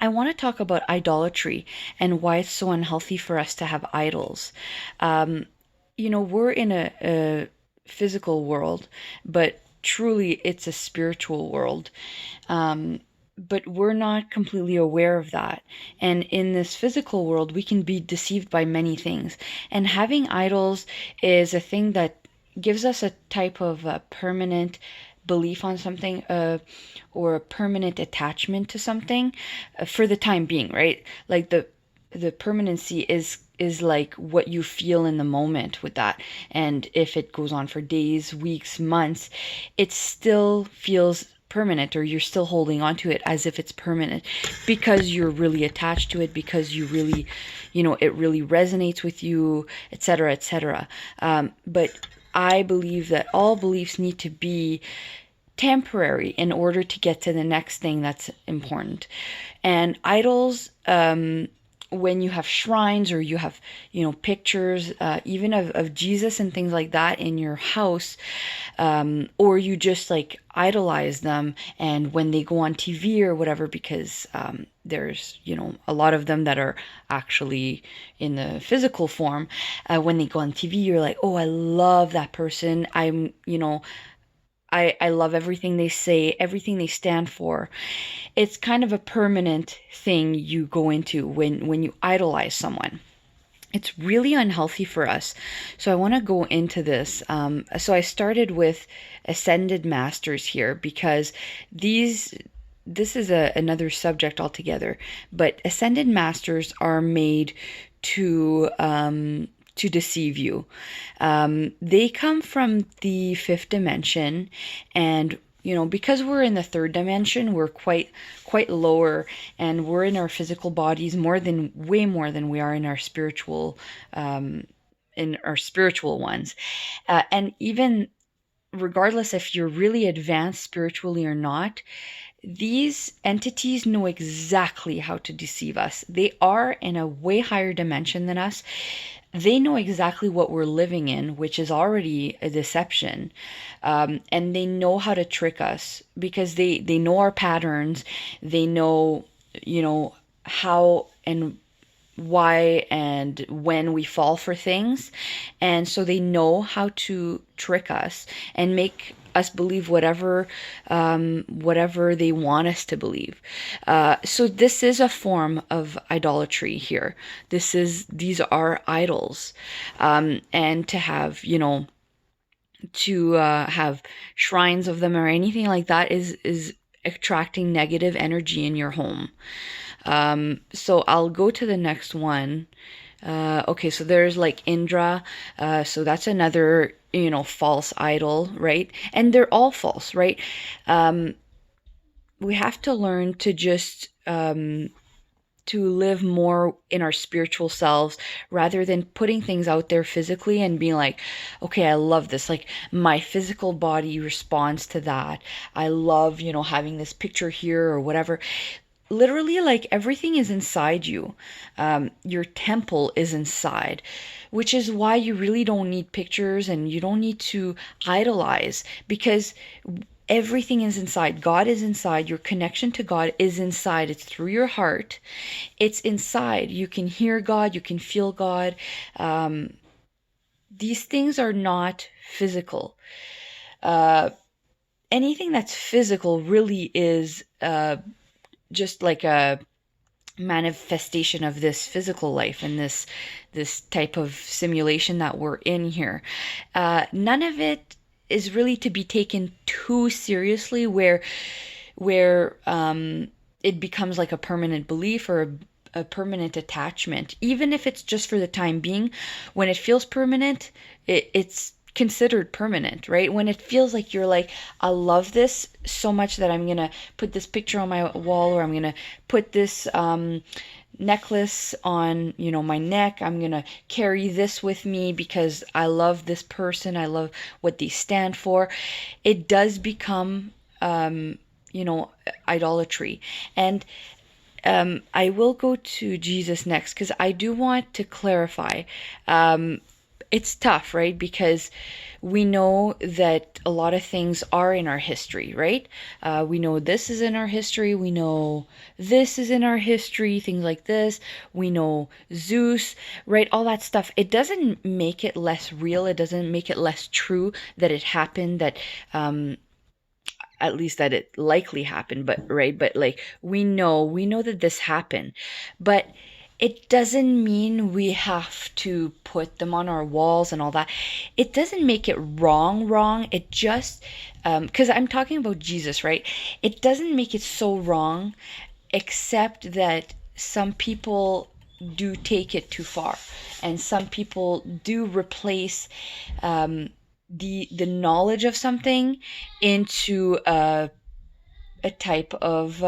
I want to talk about idolatry and why it's so unhealthy for us to have idols. Um, we're in a physical world, but truly it's a spiritual world. Um, but we're not completely aware of that. And in this physical world, we can be deceived by many things. And having idols is a thing that gives us a type of permanent belief on something, or a permanent attachment to something, for the time being, right? Like the permanency is like what you feel in the moment with that. And if it goes on for days, weeks, months, it still feels permanent, or you're still holding on to it as if it's permanent because you're really attached to it, because you really, it really resonates with you, etc., etc. But I believe that all beliefs need to be temporary in order to get to the next thing that's important. And idols, when you have shrines, or you have, pictures, even of Jesus and things like that in your house, or you just like idolize them, and when they go on TV or whatever, because there's, a lot of them that are actually in the physical form, when they go on TV, you're like, oh, I love that person. I love everything they say, everything they stand for. It's kind of a permanent thing you go into when you idolize someone. It's really unhealthy for us. So I want to go into this. So I started with ascended masters here because this is another subject altogether. But ascended masters are made to deceive you. They come from the fifth dimension, and because we're in the third dimension, we're quite lower, and we're in our physical bodies way more than we are in our spiritual ones. And even regardless if you're really advanced spiritually or not, these entities know exactly how to deceive us. They are in a way higher dimension than us. They know exactly what we're living in, which is already a deception. And they know how to trick us because they know our patterns. They know, how and why and when we fall for things. And so they know how to trick us and make us believe whatever they want us to believe. So this is a form of idolatry here. These are idols. And to have shrines of them or anything like that is attracting negative energy in your home. So I'll go to the next one. Okay, so there's like Indra. So that's another, false idol, right? And they're all false, right? Um, we have to learn to just to live more in our spiritual selves rather than putting things out there physically and being like, okay, I love this. Like my physical body responds to that. I love, having this picture here or whatever. Literally, like everything is inside you. Your temple is inside, which is why you really don't need pictures and you don't need to idolize, because everything is inside. God is inside. Your connection to God is inside. It's through your heart. It's inside. You can hear God. You can feel God. These things are not physical. Uh, Anything that's physical really is just like a manifestation of this physical life and this type of simulation that we're in here. None of it is really to be taken too seriously, where it becomes like a permanent belief or a permanent attachment, even if it's just for the time being. When it feels permanent, it's considered permanent, right? When it feels like you're like, I love this so much that I'm gonna put this picture on my wall, or I'm gonna put this necklace on, my neck. I'm gonna carry this with me because I love this person. I love what they stand for. It does become, idolatry. And I will go to Jesus next because I do want to clarify. it's tough, right? Because we know that a lot of things are in our history, right? We know this is in our history. We know this is in our history, things like this. We know Zeus, right? All that stuff. It doesn't make it less real. It doesn't make it less true that it happened, that at least that it likely happened, but right, but like we know that this happened, but it doesn't mean we have to put them on our walls and all that. It doesn't make it wrong. It just because I'm talking about Jesus, right? It doesn't make it so wrong, except that some people do take it too far, and some people do replace the knowledge of something into a type of